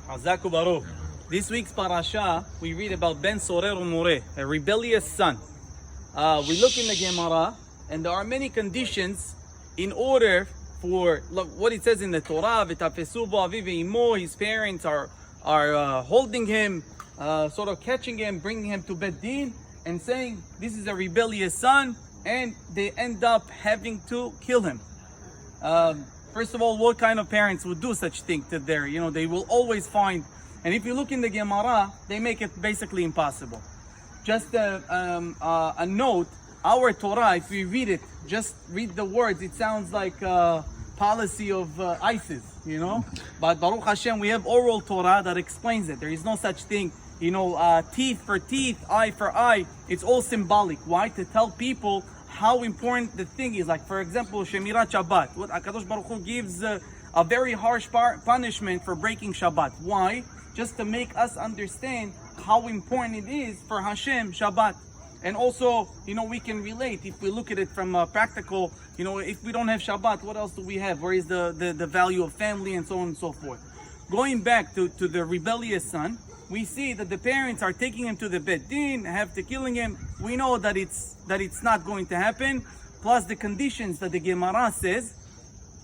Hazaku Baruch. This week's parasha, we read about Ben Sorer Umore, a rebellious son. We look in the Gemara, and there are many conditions in order for, look, what it says in the Torah, V'tafesu bo aviv ve'imo, his parents are holding him, sort of catching him, bringing him to Bet Din, and saying, this is a rebellious son, and they end up having to kill him. First of all, what kind of parents would do such thing to their, they will always find, and if you look in the Gemara, they make it basically impossible. Just a note, our Torah, if we read it, just read the words, it sounds like a policy of ISIS, But Baruch Hashem, we have oral Torah that explains it. There is no such thing, teeth for teeth, eye for eye. It's all symbolic. Why? To tell people how important the thing is. Like, for example, Shemirat Shabbat. What HaKadosh Baruch Hu gives a very harsh punishment for breaking Shabbat. Why? Just to make us understand how important it is for Hashem Shabbat. And also, we can relate if we look at it from a practical, if we don't have Shabbat, what else do we have? Where is the value of family and so on and so forth? Going back to the rebellious son, we see that the parents are taking him to the Bet Din, have to killing him. We know that it's not going to happen. Plus the conditions that the Gemara says,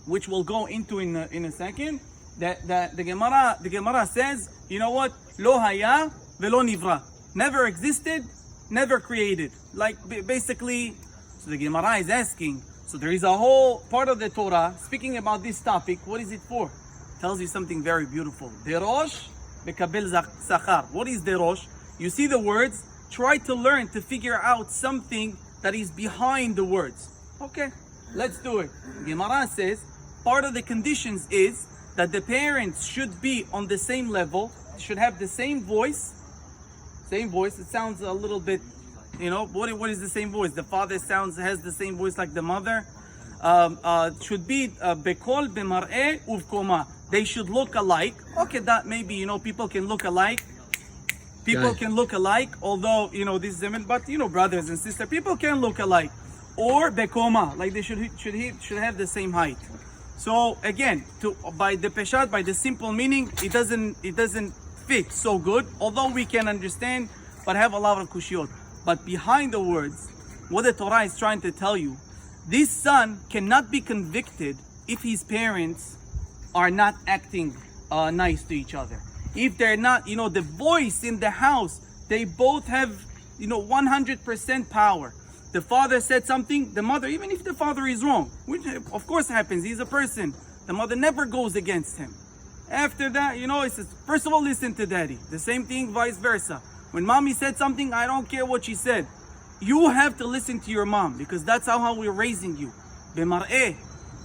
which we'll go into in a second, that the Gemara says, Lo haya velo nivra. Never existed, never created. Like basically, so the Gemara is asking, so there is a whole part of the Torah speaking about this topic. What is it for? It tells you something very beautiful. Derosh bekabel sachar. What is derosh? You see the words, try to learn to figure out something that is behind the words. Okay, let's do it. Gemara says, part of the conditions is that the parents should be on the same level, should have the same voice. Same voice. It sounds a little bit, what is the same voice? The father has the same voice like the mother. Should be bekol b'mar'eh uvkoma. They should look alike. Okay, that maybe, people can look alike. People can look alike, although, this is but brothers and sisters, people can look alike. Or bekoma, like they should have the same height. So again, by the peshat, by the simple meaning, it doesn't fit so good, although we can understand, but have a lot of kushiyot. But behind the words, what the Torah is trying to tell you, this son cannot be convicted if his parents are not acting nice to each other. If they're not, the voice in the house, they both have, 100% power. The father said something, the mother, even if the father is wrong, which of course happens, he's a person, the mother never goes against him. After that, it says, first of all, listen to daddy. The same thing, vice versa. When mommy said something, I don't care what she said. You have to listen to your mom, because that's how we're raising you. B'mar'eh.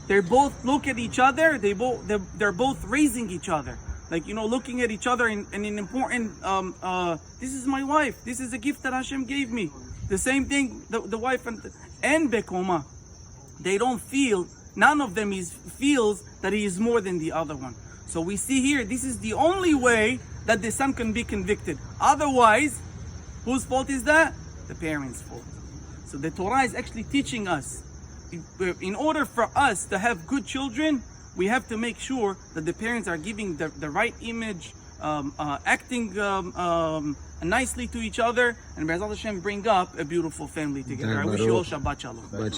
They both look at each other, they're both raising each other. Like, looking at each other in an important, this is my wife, this is a gift that Hashem gave me. The same thing, the wife and Bekoma, they don't feel, none of them feels that he is more than the other one. So we see here, this is the only way that the son can be convicted. Otherwise, whose fault is that? The parents' fault. So the Torah is actually teaching us, in order for us to have good children, we have to make sure that the parents are giving the right image, acting nicely to each other, and Be'ezrat Hashem bring up a beautiful family together. I wish you all Shabbat Shalom.